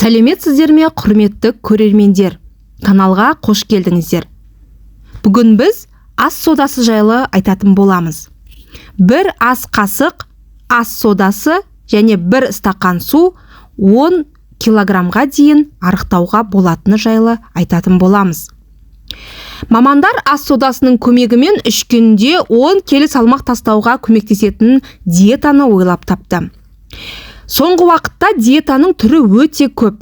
Сәлеметсіздер ме, құрметті көрермендер? Каналға қош келдіңіздер. Бүгін біз ас содасы жайлы айтатын боламыз. Бір ас қасық ас содасы және бір стақан су 10 килограммға дейін арықтауға болатыны жайлы айтатын боламыз. Мамандар ас содасының көмегімен 3 күнде 10 келі салмақ тастауға көмектесетін диетаны ойлап тапты. Соңғы уақытта диетаның түрі өте көп,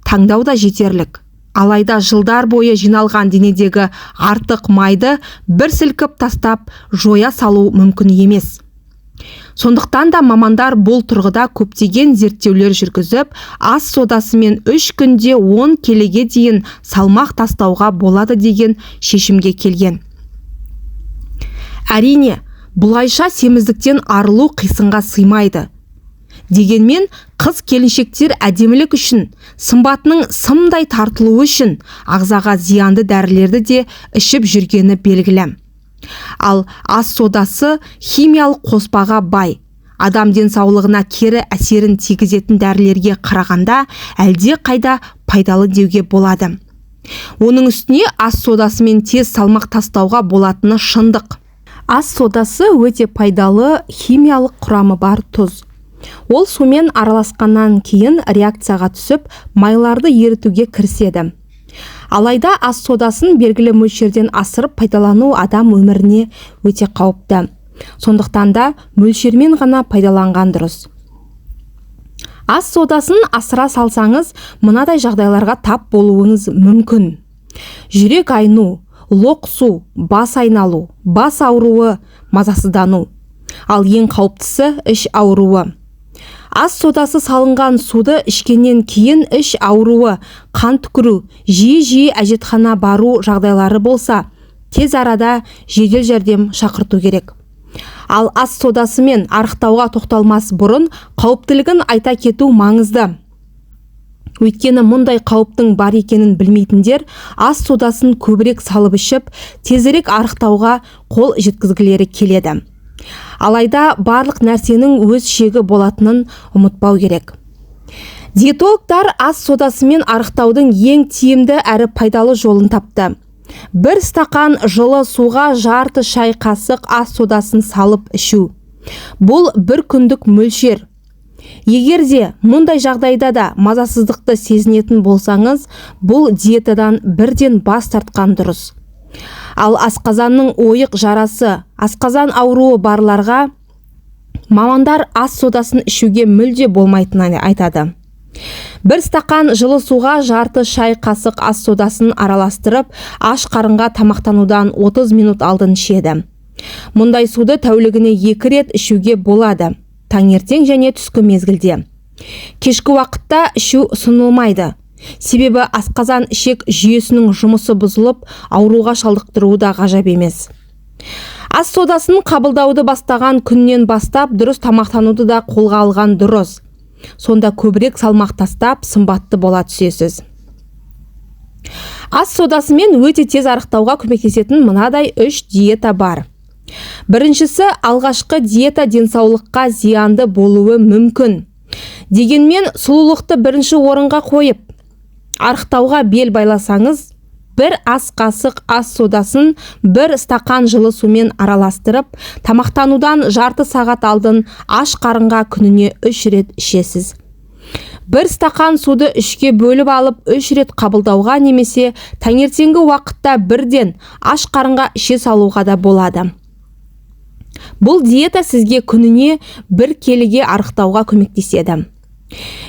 таңдау да жетерлік. Алайда жылдар бойы жиналған денедегі артық майды бір сілкіп тастап жоя салу мүмкін емес. Сондықтан да мамандар бұл тұрғыда көптеген зерттеулер жүргізіп, ас содасымен 3 күнде 10 келіге дейін салмақ тастауға болады деген шешімге келген. Әрине, бұлайша семіздіктен арылу қисынға сыймайды. Дегенмен қыз келіншектер әдемілік үшін, сымбатының сымдай тартылуы үшін ағзаға зиянды дәрілерді де ішіп жүргені белгілі. Ал ас содасы химиялық қоспаға бай, адам денсаулығына кері әсерін тигізетін дәрілерге қарағанда әлде қайда пайдалы деуге болады. Оның үстіне ас содасымен тез салмақ тастауға болатыны шындық. Ас содасы өте пайдалы химиялық құрамы бар тұз. Ол сумен араласқаннан кейін реакцияға түсіп, майларды ерітуге кіріседі. Алайда ас содасын белгілі мөлшерден асырып пайдалану адам өміріне өте қауіпті. Сондықтан да мөлшермен ғана пайдаланған дұрыс. Ас содасын асыра салсаңыз, мынадай жағдайларға тап болуыңыз мүмкін. Жүрек айну, лоқсу, бас айналу, бас ауруы, мазасыздану. Ал ең қауіптісі іш ауруы. Ас содасы салынған суды ішкеннен кейін іш ауруы, қан түкіру, жиі әжетхана бару жағдайлары болса, тез арада жедел жәрдем шақырту керек. Ал ас содасымен арықтауға тоқталмас бұрын қауіптілігін айта кету маңызды. Өйткені мұндай қауіптің бар екенін білмейтіндер ас содасын көбірек салып ішіп, тезірек арықтауға қол жеткізгілері келеді. Алайда барлық нәрсенің өз шегі болатынын ұмытпау керек. Диетологтар ас содасымен арықтаудың ең тиімді әрі пайдалы жолын тапты. Бір стақан жылы суға жарты шай қасық ас содасын салып ішу. Бұл бір күндік мөлшер. Егерде мұндай жағдайда да мазасыздықты сезінетін болсаңыз, бұл диетадан бірден бас тартқан дұрыс. Ал асқазанның ойық жарасы, асқазан ауруы барларға мамандар ас содасын ішуге мүлде болмайтынын айтады. Бір стақан жылы суға жарты шай қасық ас содасын араластырып, аш қарынға тамақтанудан 30 минут алдын ішеді. Мұндай суды тәулігіне 2 рет ішуге болады, таңертең және түскі мезгілде. Кешкі уақытта ішу ұсынылмайды. Себебі асқазан ішек жүйесінің жұмысы бұзылып, ауруға шалдықтыруы да ғажап емес. Ас содасын қабылдауды бастаған күннен бастап дұрыс тамақтануды да қолға алған дұрыс. Сонда көбірек салмақ тастап, сымбатты бола түсесіз. Ас содасымен өте тез арықтауға көмектесетін мынадай 3 диета бар. Біріншісі, алғашқы диета денсаулыққа зиянды болуы мүмкін. Дегенмен сұлулықты бірінші орынға қойып, арықтауға бел байласаңыз, бір ас қасық ас содасын бір стақан жылы сумен араластырып, тамақтанудан жарты сағат алдын аш қарынға күніне 3 рет ішесіз. Бір стақан суды 3-ке бөліп алып 3 рет қабылдауға немесе таңертеңгі уақытта бірден аш қарынға іше салуға да болады. Бұл диета сізге күніне 1 келіге арықтауға көмектеседі.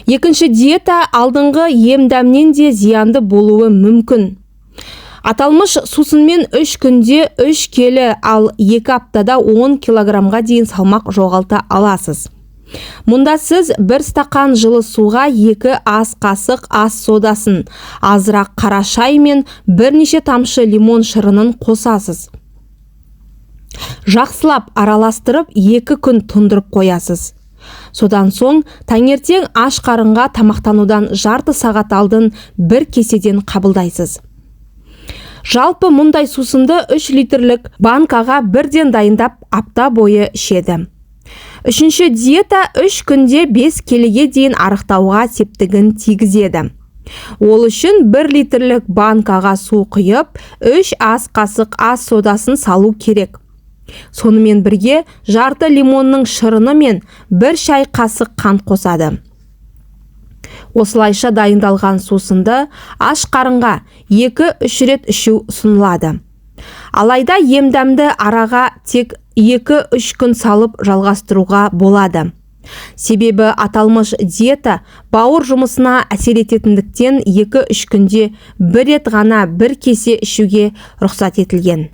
Екінші диета алдыңғы ем-дәмнен де зиянды болуы мүмкін. Аталмыш сусынмен 3 күнде 3 келі, ал 2 аптада 10 килограммға дейін салмақ жоғалта аласыз. Мұнда сіз бір стақан жылы суға 2 ас қасық ас содасын, азырақ қара шай мен бірнеше тамшы лимон шырынын қосасыз. Жақсылап араластырып 2 күн тұндырып қоясыз. Содан соң таңертең аш қарынға тамақтанудан жарты сағат алдын 1 кеседен қабылдайсыз. Жалпы мұндай сусынды 3 литрлік банкаға бірден дайындап апта бойы ішеді. Үшінші диета 3 күнде 5 келіге дейін арықтауға септігін тигізеді. Ол үшін 1 литрлік банкаға су құйып, 3 ас қасық ас содасын салу керек. Сонымен бірге жарты лимонның шырыны мен 1 шай қасық қант қосады. Осылайша дайындалған сусынды аш қарынға 2-3 рет ішу ұсынылады. Алайда емдәмді араға тек 2-3 күн салып жалғастыруға болады. Себебі аталмыш диета бауыр жұмысына әсер ететіндіктен 2-3 күнде 1 рет ғана 1 кесе ішуге рұқсат етілген.